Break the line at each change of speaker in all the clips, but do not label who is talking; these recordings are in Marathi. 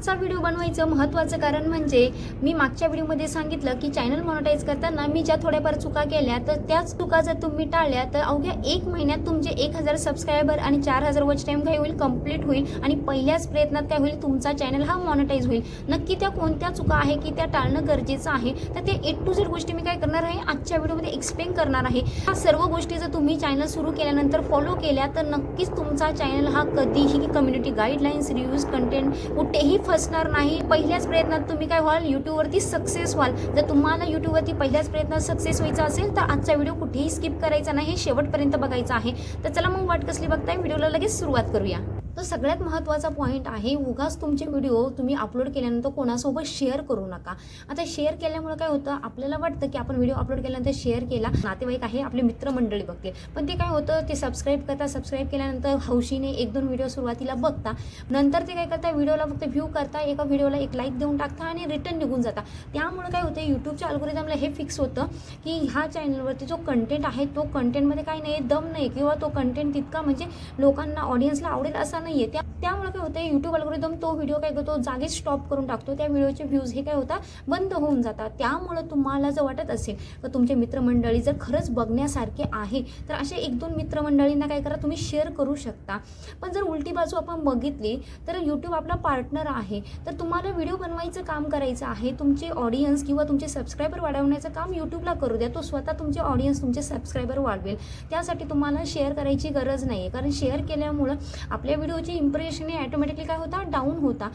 आजचा व्हिडिओ बनवायचं महत्त्वाचं कारण म्हणजे मी मागच्या व्हिडिओमध्ये सांगितलं की चॅनल मॉनिटाईज करताना मी ज्या थोड्याफार चुका केल्या तर त्याच चुका जर तुम्ही टाळल्या तर अवघ्या 1 महिन्यात तुमचे 1000 सबस्क्रायबर आणि 4000 वॉच टाईम काय होईल, कंप्लीट होईल आणि पहिल्याच प्रयत्नात काय होईल, तुमचा चॅनल हा मॉनिटाईज होईल। नक्की त्या कोणत्या चुका आहे की त्या टाळणं गरजेचं आहे, तर ते A to Z गोष्टी मी काय करणार आहे आजच्या व्हिडिओमध्ये एक्सप्लेन करणार आहे। या सर्व गोष्टी जर तुम्ही चॅनल सुरू केल्यानंतर फॉलो केल्या तर नक्कीच तुमचा चॅनल हा कधीही कम्युनिटी गाईडलाईन्स, रिव्ह्यूज, कंटेंट कुठेही फसणार नाही। पहिल्याच प्रयत्नात तुम्ही काय व्हाल, यूट्यूबवरती सक्सेस व्हाल। जर तुम्हाला यूट्यूबवरती पहिल्याच प्रयत्नात सक्सेस व्हायचं असेल तर आजचा व्हिडिओ कुठेही स्किप करायचा नाही, शेवटपर्यंत बघायचा आहे। तर चला मग वाट कसली बघताय, व्हिडिओला लगेच सुरुवात करूया। तर सगळ्यात महत्त्वाचा पॉईंट आहे, उगाच तुमचे व्हिडिओ तुम्ही अपलोड केल्यानंतर कोणासोबत शेअर करू नका। आता शेअर केल्यामुळे काय होतं, आपल्याला वाटतं की आपण व्हिडिओ अपलोड केल्यानंतर शेअर केला, नातेवाईक आहे, आपले मित्रमंडळी बघतील, पण ते काय होतं, ते सबस्क्राईब करतात। सबस्क्राईब केल्यानंतर हौशीने 1-2 व्हिडिओ सुरुवातीला बघता, नंतर ते काय करता, व्हिडिओला फक्त व्ह्यू करता, एका व्हिडिओला एक लाईक देऊन टाकता आणि रिटर्न निघून जाता। त्यामुळे काय होतं, यूट्यूबच्या अल्गोरिदमला हे फिक्स होतं की ह्या चॅनलवरती जो कंटेंट आहे तो कंटेंटमध्ये काही नाही, दम नाही, किंवा तो कंटेंट तितका म्हणजे लोकांना, ऑडियन्सला आवडेल असा नाही आहे। त्यामुळे काय होतं, यूट्यूब अल्गोरिदम तो व्हिडिओ काय करतो, जागीच स्टॉप करून टाकतो। त्या व्हिडिओचे व्ह्यूज हे काय होतात, बंद होऊन जातात। त्यामुळे तुम्हाला जर वाटत असेल तर तुमचे मित्रमंडळी जर खरंच बघण्यासारखे आहे तर असे 1-2 मित्रमंडळींना काय करा, तुम्ही शेअर करू शकता। पण जर उलटी बाजू आपण बघितली तर यूट्यूब आपला पार्टनर आहे, तर तुम्हाला व्हिडिओ बनवायचं काम करायचं आहे, तुमचे ऑडियन्स किंवा तुमचे सबस्क्रायबर वाढवण्याचं काम यूट्यूबला करू द्या। तो स्वतः तुमचे ऑडियन्स, तुमचे सबस्क्रायबर वाढवेल। त्यासाठी तुम्हाला शेअर करायची गरज नाही आहे, कारण शेअर केल्यामुळं आपल्या व्हिडिओची इम्प्रेशन हे ऑटोमॅटिकली काय होता, डाऊन होता।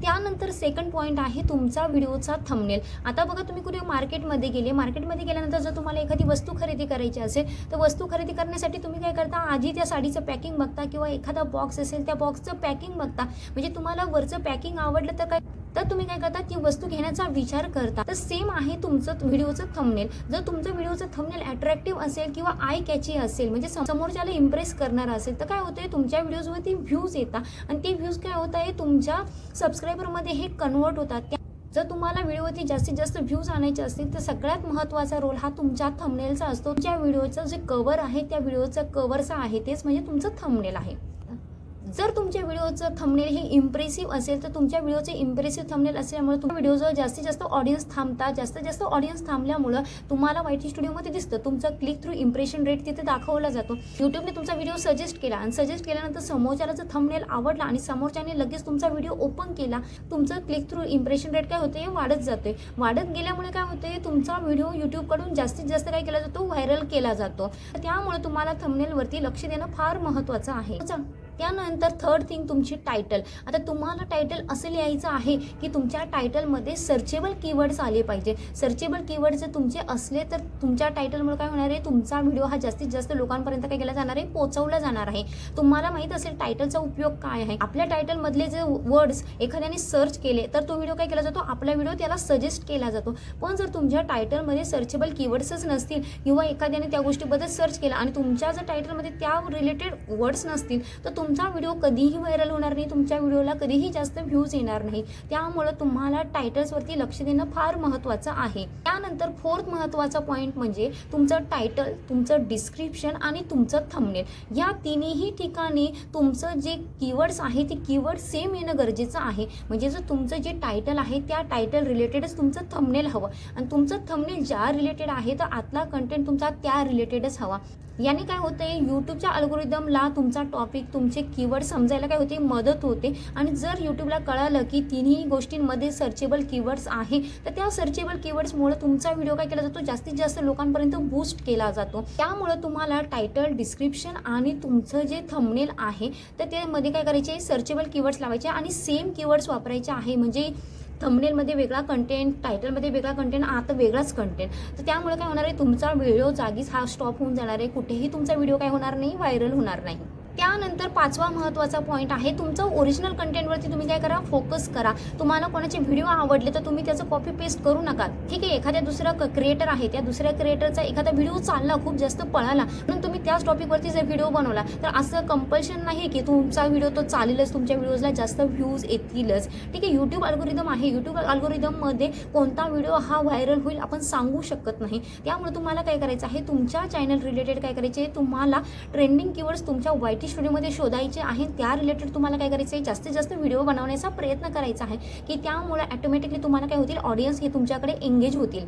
त्यानंतर सेकंड पॉईंट आहे तुमचा व्हिडिओचा थंबनेल। आता बघा, तुम्ही कुठे मार्केटमध्ये गेल्यानंतर जर तुम्हाला एखादी वस्तू खरेदी करायची असेल तर वस्तू खरेदी करण्यासाठी तुम्ही काय करता, आधी त्या साडीचं पॅकिंग बघता किंवा एखादा बॉक्स असेल त्या बॉक्सचं पॅकिंग बघता। म्हणजे तुम्हाला वरचं पॅकिंग आवडलं तर तुम्ही काय करता, ती वस्तू घेण्याचा विचार करता। तर सेम आहे तुमचं व्हिडिओचं थंबनेल। जर तुमचं व्हिडिओचं थंबनेल अट्रॅक्टिव्ह असेल किंवा आय कॅची असेल, म्हणजे समोरच्याला इम्प्रेस करणारं असेल, तर काय होतंय, तुमच्या व्हिडिओजवरती व्ह्यूज येतात आणि ते व्ह्यूज काय होत आहे, तुमच्या सबस्क्रायबरमध्ये हे कन्वर्ट होतात। जर तुम्हाला व्हिडिओवरती जास्तीत जास्त व्ह्यूज आणायचे असतील तर सगळ्यात महत्त्वाचा रोल हा तुमच्या थंबनेलचा असतो। तुमच्या व्हिडिओचं जे कव्हर आहे त्या व्हिडिओचं कव्हरचा आहे, तेच म्हणजे तुमचं थंबनेल आहे। जर तुमच्या व्हिडिओचं थंबनेल हे इम्प्रेसिव्ह असेल तर तुमच्या व्हिडिओचे इम्प्रेसिव्ह थंबनेल असल्यामुळे तुमच्या व्हिडिओजवळ जास्तीत जास्त ऑडियन्स थांबतात। जास्तीत जास्त ऑडियन्स थांबल्यामुळं तुम्हाला YT स्टुडिओमध्ये दिसतं, तुमचा क्लिक थ्रू इम्प्रेशन रेट तिथे दाखवला जातो। यूट्यूबने तुमचा व्हिडिओ सजेस्ट केला आणि सजेस्ट केल्यानंतर समोरच्याला जर थंबनेल आवडला आणि समोरच्याने लगेच तुमचा व्हिडिओ ओपन केला, तुमचं क्लिक थ्रू इम्प्रेशन रेट काय होते, वाढत जाते। वाढत गेल्यामुळे काय होते, तुमचा व्हिडिओ यूट्यूबकडून जास्तीत जास्त काय केला जातो, व्हायरल केला जातो। त्यामुळे तुम्हाला थंबनेलवरती लक्ष देणं फार महत्त्वाचं आहे। त्यानंतर थर्ड थिंग, तुमची टायटल। आता तुम्हाला टायटल असं लिहायचं आहे की तुमच्या टायटलमध्ये सर्चेबल कीवर्ड्स आले पाहिजे। सर्चेबल कीवर्ड जर तुमचे असले तर तुमच्या टायटलमुळे काय होणार आहे, तुमचा व्हिडिओ हा जास्तीत जास्त लोकांपर्यंत काय केला जाणार आहे, पोहोचवला जाणार आहे। तुम्हाला माहीत असेल टायटलचा उपयोग काय आहे। आपल्या टायटलमधले जे वर्ड्स एखाद्याने सर्च केले तर तो व्हिडिओ काय केला जातो, आपला व्हिडिओ त्याला सजेस्ट केला जातो। पण जर तुमच्या टायटलमध्ये सर्चेबल कीवर्ड्सच नसतील किंवा एखाद्याने त्या गोष्टीबद्दल सर्च केला आणि तुमच्या जर टायटलमध्ये त्या रिलेटेड वर्ड्स नसतील तर तुमचा व्हिडिओ कधीही व्हायरल होणार नाही, तुमच्या व्हिडिओला कधीही जास्त व्ह्यूज येणार नाही। त्यामुळे तुम्हाला टायटल्सवरती लक्ष देणं फार महत्त्वाचं आहे। त्यानंतर फोर्थ महत्त्वाचा पॉईंट म्हणजे तुमचं टायटल, तुमचं डिस्क्रिप्शन आणि तुमचं थंबनेल। या तिन्ही ठिकाणी तुमचं जे कीवर्ड्स आहे ते कीवर्ड सेम येणं गरजेचं आहे। म्हणजे जर तुमचं जे टायटल आहे त्या टायटल रिलेटेडच तुमचं थंबनेल हवं आणि तुमचं थंबनेल ज्या रिलेटेड आहे तर आतला कंटेंट तुमचा त्या रिलेटेडच हवा। याने काय होते, यूट्यूबच्या अल्गोरिदमला तुमचा टॉपिक, तुमचे कीवर्ड समजायला काय होते, मदत होते। आणि जर यूट्यूबला कळालं की तिन्ही गोष्टींमध्ये सर्चेबल कीवर्ड्स आहे तर त्या सर्चेबल कीवर्ड्समुळे तुमचा व्हिडिओ काय केला जातो, जास्तीत जास्त लोकांपर्यंत बूस्ट केला जातो। त्यामुळे तुम्हाला टायटल, डिस्क्रिप्शन आणि तुमचं जे थंबनेल आहे तर त्यामध्ये काय करायचे, सर्चेबल कीवर्ड्स लावायचे आणि सेम कीवर्ड्स वापरायचे आहे। म्हणजे थंबनेलमध्ये वेगळा कंटेंट, टायटलमध्ये वेगळा कंटेंट, आता वेगळाच कंटेंट। तर त्यामुळे काय होणार आहे, तुमचा व्हिडिओ जागीच हा स्टॉप होऊन जाणार आहे, कुठेही तुमचा व्हिडिओ काय होणार नाही, व्हायरल होणार नाही। त्यानंतर पाचवा महत्त्वाचा पॉईंट आहे, तुमचं ओरिजिनल कंटेंटवरती तुम्ही काय करा, फोकस करा। तुम्हाला कोणाचे व्हिडिओ आवडले तर तुम्ही त्याचं कॉपी पेस्ट करू नका। ठीक आहे, एखाद्या दुसरा क्रिएटर आहे, त्या दुसऱ्या क्रिएटरचा एखादा व्हिडिओ चालला, खूप जास्त पळाला, म्हणून तुम्ही त्याच टॉपिकवरती जर व्हिडिओ बनवला तर असं कंपल्शन नाही की तुमचा व्हिडिओ तो चालेलच, तुमच्या व्हिडिओजला जास्त व्ह्यूज येतीलच। ठीक आहे, यूट्यूब अल्गोरिदम आहे, यूट्यूब अल्गोरिदममध्ये कोणता व्हिडिओ हा व्हायरल होईल आपण सांगू शकत नाही। त्यामुळे तुम्हाला काय करायचं आहे, तुमच्या चॅनल रिलेटेड काय करायचे, तुम्हाला ट्रेंडिंग कीवर्ड्स तुमच्या YT YT स्टुडिओमध्ये शोधायचे आहे, त्या रिलेटेड तुम्हाला काय करायचं आहे, जास्तीत जास्त व्हिडिओ बनवण्याचा प्रयत्न करायचा आहे की त्यामुळे ॲटोमॅटिकली तुम्हाला काय होतील, ऑडियन्स हे तुमच्याकडे एंगेज होतील.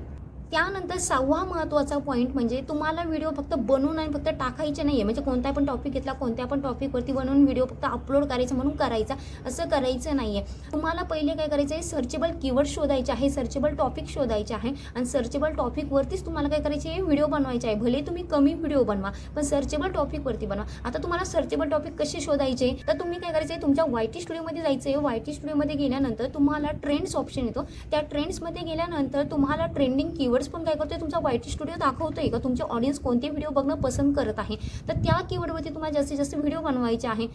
त्यानंतर 6वा महत्त्वाचा पॉईंट म्हणजे तुम्हाला व्हिडिओ फक्त बनवून आणि फक्त टाकायचे नाही आहे. म्हणजे कोणता पण टॉपिक घेतला, कोणत्या पण टॉपिकवरती बनवून व्हिडिओ फक्त अपलोड करायचं म्हणून करायचा, असं करायचं नाही आहे. तुम्हाला पहिले काय करायचं आहे, सर्चेबल कीवर्ड शोधायचे आहे, सर्चेबल टॉपिक शोधायचे आहे आणि सर्चेबल टॉपिकवरतीच तुम्हाला काय करायचे आहे, व्हिडिओ बनवायचे आहे. भले तुम्ही कमी व्हिडिओ बनवा पण सर्चेबल टॉपिकवरती बनवा. आता तुम्हाला सर्चेबल टॉपिक कसे शोधायचे, तर तुम्ही काय करायचं आहे, तुमच्या YT स्टुडिओमध्ये जायचं आहे. YT स्टुडिओमध्ये गेल्यानंतर तुम्हाला ट्रेंड्स ऑप्शन येतो. त्या ट्रेंड्समध्ये गेल्यानंतर तुम्हाला ट्रेंडिंग कीवर्ड्स पण काय करतोय, तुमचा YT स्टुडिओ दाखवतोय का तुमचे ऑडियन्स कोणते व्हिडिओ बघणं पसंत करत आहे. तर त्या कीवर्डवरती तुम्हाला जास्तीत जास्त व्हिडिओ बनवायचे आहे.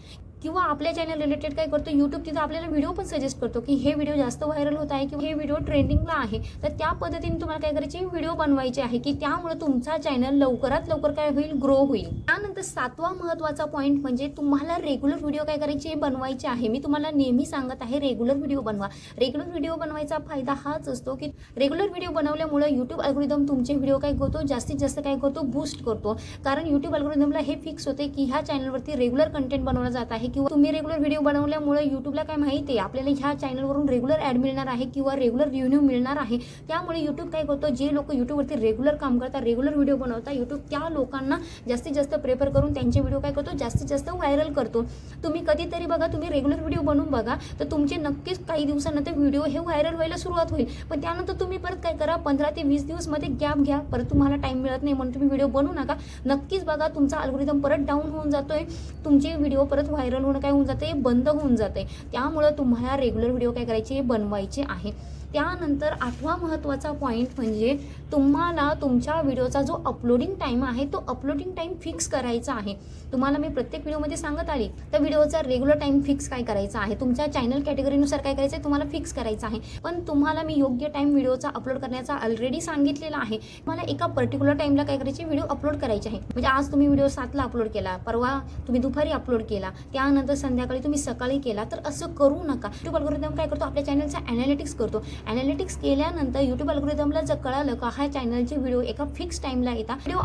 किंवा आपल्या चॅनल रिलेटेड काय करतो, यूट्यूब तिथं आपल्याला व्हिडिओ पण सजेस्ट करतो की हे व्हिडिओ जास्त व्हायरल होत आहे किंवा हे व्हिडिओ ट्रेंडिंगला आहे. तर त्या पद्धतीने तुम्हाला काय करायचे, व्हिडिओ बनवायचे आहे की त्यामुळे तुमचा चॅनल लवकरात लवकर काय होईल, ग्रो होईल. त्यानंतर 7वा महत्त्वाचा पॉईंट म्हणजे तुम्हाला रेग्युलर व्हिडिओ काय करायचे, बनवायचे आहे. मी तुम्हाला नेहमी सांगत आहे, रेग्युलर व्हिडिओ बनवा. रेग्युलर व्हिडिओ बनवायचा फायदा हाच असतो की रेग्युलर व्हिडिओ बनवल्यामुळे यूट्यूब अल्गोरिदम तुमचे व्हिडिओ काय करतो, जास्तीत जास्त काय करतो, बूस्ट करतो. कारण यूट्यूब अल्गोरिदमला हे फिक्स होते की ह्या चॅनलवरती रेग्युलर कंटेंट बनवला जात आहे किंवा तुम्ही रेग्युलर व्हिडिओ बनवल्यामुळे यूट्यूबला काय माहिती आहे, आपल्याला ह्या चॅनलवरून रेग्युलर ॲड मिळणार आहे किंवा रेग्युलर रिव्ह्यू मिळणार आहे. त्यामुळे यूट्यूब काय करतो, जे लोक यूट्यूबवरती रेग्युलर काम करतात, रेग्युलर व्हिडिओ बनवतात, यूट्यूब त्या लोकांना जास्तीत जास्त प्रेफर करून त्यांचे व्हिडिओ काय करतो, जास्तीत जास्त व्हायरल करतो. तुम्ही कधीतरी बघा, तुम्ही रेग्युलर व्हिडिओ बनवून बघा, तर तुमचे नक्कीच काही दिवसानंतर व्हिडिओ हे व्हायरल व्हायला सुरुवात होईल. पण त्यानंतर तुम्ही परत काय करा, 15 ते 20 दिवसमध्ये गॅप घ्या. परत तुम्हाला टाईम मिळत नाही म्हणून तुम्ही व्हिडिओ बनवू नका. नक्कीच बघा, तुमचा अल्गोरिदम परत डाऊन होऊन जातोय, तुमचे व्हिडिओ परत व्हायरल होणं काय होऊन जाते, बंद होऊन जाते. त्यामुळं तुम्हाला रेग्युलर व्हिडिओ काय करायचे, बनवायचे आहे. त्यानंतर 8वा महत्त्वाचा पॉईंट म्हणजे तुम्हाला तुमच्या व्हिडिओचा जो अपलोडिंग टाईम आहे तो अपलोडिंग टाईम फिक्स करायचा आहे. तुम्हाला मी प्रत्येक व्हिडिओमध्ये सांगत आली, तर व्हिडिओचा रेग्युलर टाईम फिक्स काय करायचा आहे, तुमच्या चॅनल कॅटेगरीनुसार काय करायचं आहे, तुम्हाला फिक्स करायचं आहे. पण तुम्हाला मी योग्य टाईम व्हिडिओचा अपलोड करण्याचा ऑलरेडी सांगितलेला आहे. मला एका पर्टिक्युलर टाईमला काय करायचे, व्हिडिओ अपलोड करायचे आहे. म्हणजे आज तुम्ही व्हिडिओ 7ला अपलोड केला, परवा तुम्ही दुपारी अपलोड केला, त्यानंतर संध्याकाळी तुम्ही सकाळी केला, तर असं करू नका. यूट्यूब अल्गोरिदम काय करतो, आपल्या चॅनलचा ॲनालिटिक्स करतो. ॲनालिटिक्स केल्यानंतर यूट्यूब अल्गोरिदमला जर कळालं का हा चॅनलचे व्हिडिओ एका फिक्स टाईमला येतात, व्हिडिओ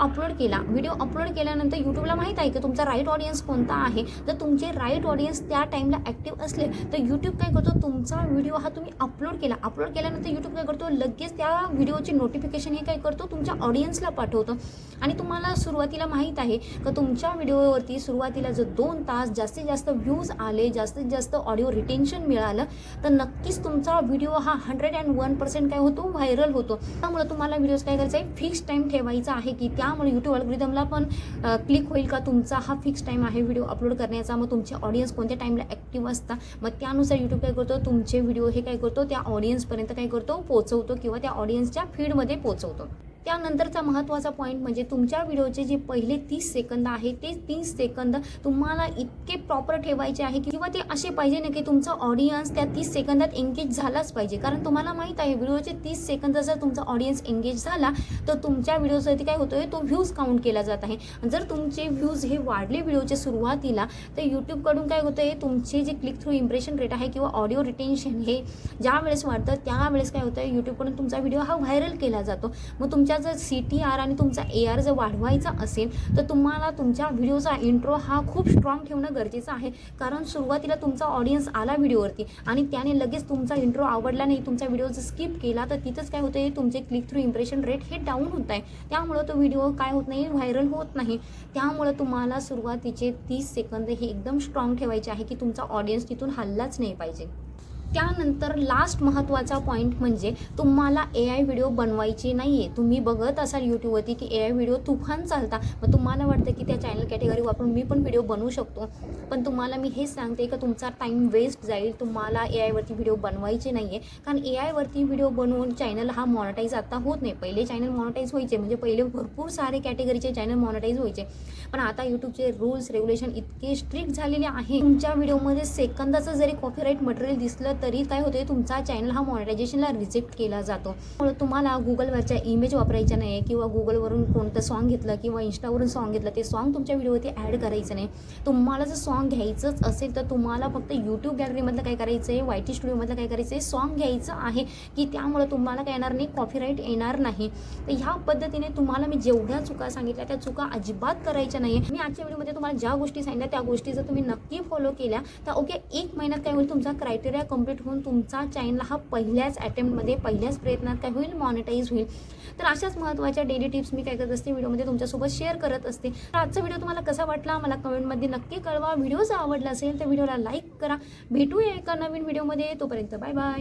अपलोड केल्यानंतर यूट्यूबला माहीत आहे की तुमचा राईट ऑडियन्स कोणता आहे. जर तुमचे राईट ऑडियन्स त्या टाईमला ॲक्टिव्ह असले तर यूट्यूब काय करतो, तुमचा व्हिडिओ हा तुम्ही अपलोड केल्यानंतर यूट्यूब काय करतो, लगेच त्या व्हिडिओची नोटिफिकेशन हे काय करतो, तुमच्या ऑडियन्सला पाठवतो. आणि तुम्हाला सुरुवातीला माहीत आहे का तुमच्या व्हिडिओवरती सुरुवातीला जर 2 तास जास्तीत जास्त व्ह्यूज आले, जास्तीत जास्त ऑडिओ रिटेन्शन मिळालं, तर नक्कीच तुमचा व्हिडिओ हा 101% काय होतो, व्हायरल होतो. त्यामुळे तुम्हाला व्हिडिओज काय करायचं आहे, फिक्स टाईम ठेवायचा आहे की त्यामुळे यूट्यूब अल्गोरिदमला पण क्लिक होईल का तुमचा हा फिक्स टाईम आहे व्हिडिओ अपलोड करण्याचा. मग तुमचे ऑडियन्स कोणत्या टाईमला ॲक्टिव्ह असतात, मग त्यानुसार यूट्यूब काय करतो, तुमचे व्हिडिओ हे काय करतो, त्या ऑडियन्सपर्यंत काय करतो, पोहोचवतो किंवा त्या ऑडियन्सच्या फीडमध्ये पोहोचवतो. त्यानंतरचा महत्त्वाचा पॉईंट म्हणजे तुमच्या व्हिडिओचे जे पहिले 30 सेकंद आहे ते 30 सेकंद तुम्हाला इतके प्रॉपर ठेवायचे आहे किंवा ते असे पाहिजे ना की तुमचा ऑडियन्स त्या 30 सेकंदात एंगेज झालाच पाहिजे. कारण तुम्हाला माहीत आहे व्हिडिओचे 30 सेकंद जर तुमचा ऑडियन्स एंगेज झाला तर तुमच्या व्हिडिओसाठी काय होतोय, तो व्ह्यूज काउंट केला जात आहे. जर तुमचे व्ह्यूज हे वाढले व्हिडिओच्या सुरुवातीला तर यूट्यूबकडून काय होतंय, तुमचे जे क्लिक थ्रू इम्प्रेशन रेट आहे किंवा ऑडिओ रिटेन्शन हे ज्या वेळेस वाढतं त्यावेळेस काय होतं, यूट्यूबकडून तुमचा व्हिडिओ हा व्हायरल केला जातो. मग तुमच्या जर CTR आणि तुमचा AR जर वाढवायचा असेल तर तुम्हाला तुमच्या व्हिडिओचा इंट्रो हा खूप स्ट्रॉंग ठेवणं गरजेचं आहे. कारण सुरुवातीला तुमचा ऑडियन्स आला व्हिडिओवरती आणि त्याने लगेच तुमचा इंट्रो आवडला नाही, तुमचा व्हिडिओ जर स्किप केला तर तिथंच काय होतं, तुमचे क्लिक थ्रू इम्प्रेशन रेट हे डाऊन होत आहे. त्यामुळं तो व्हिडिओ काय होत नाही, व्हायरल होत नाही. त्यामुळं तुम्हाला सुरुवातीचे 30 सेकंद हे एकदम स्ट्रॉंग ठेवायचे आहे की तुमचा ऑडियन्स तिथून हल्लाच नाही पाहिजे. त्यानंतर लास्ट महत्त्वाचा पॉईंट म्हणजे तुम्हाला AI व्हिडिओ बनवायची नाही आहे. तुम्ही बघत असाल यूट्यूबवरती की AI व्हिडिओ तुफान चालता, मग तुम्हाला वाटतं की त्या चॅनल कॅटेगरी वापरून मी पण व्हिडिओ बनवू शकतो. पण तुम्हाला मी हेच सांगते की तुमचा टाईम वेस्ट जाईल. तुम्हाला AI वरती व्हिडिओ बनवायचे नाही आहे. कारण AI वरती व्हिडिओ बनवून चॅनल हा मॉनिटाईज आता होत नाही. पहिले चॅनल मॉनिटाईज व्हायचे, म्हणजे पहिले भरपूर सारे कॅटेगरीचे चॅनल मॉनिटाईज व्हायचे. पण आता यूट्यूबचे रूल्स रेग्युलेशन इतके स्ट्रिक्ट झालेले आहे, तुमच्या व्हिडिओमध्ये सेकंदाचं जरी कॉपीराईट मटेरियल दिसलं तरी काय होते, तुमचा चॅनल हा मॉनिटायझेशनला रिजेक्ट केला जातो. त्यामुळे तुम्हाला गुगलवरच्या इमेज वापरायच्या नाही किंवा गुगलवरून कोणतं सॉन्ग घेतलं किंवा इंस्टावरून सॉन्ग घेतलं ते सॉन्ग तुमच्या व्हिडिओवरती ॲड करायचं नाही. तुम्हाला जर सॉन्ग घ्यायचंच असेल तर तुम्हाला फक्त यूट्यूब गॅलरीमधलं काय करायचं आहे, YT स्टुडिओमधलं काय करायचं आहे, सॉन्ग घ्यायचं आहे की त्यामुळे तुम्हाला काय येणार नाही, कॉपीराईट येणार नाही. तर ह्या पद्धतीने तुम्हाला मी जेवढ्या चुका सांगितल्या त्या चुका अजिबात करायच्या नाही. मी आजच्या व्हिडिओमध्ये तुम्हाला ज्या गोष्टी सांगितल्या त्या गोष्टी जर तुम्ही नक्की फॉलो केल्या तर ओके 1 महिन्यात काय होईल, तुमचा क्रायटेरिया कंप्लीट होऊन तुमचा चॅनल हा पहिल्याच अटेम्प्टमध्ये पहिल्याच प्रयत्नात काय होईल, मॉनिटाईज होईल. तर अशाच महत्त्वाच्या डेली टिप्स मी काय करत असते व्हिडिओमध्ये तुमच्यासोबत शेअर करत असते. तर आजचा व्हिडिओ तुम्हाला कसा वाटला मला कमेंटमध्ये नक्की कळवा. व्हिडिओ जर आवडला असेल तर व्हिडिओला लाईक करा. भेटूया एका नवीन व्हिडिओमध्ये. तोपर्यंत बाय बाय.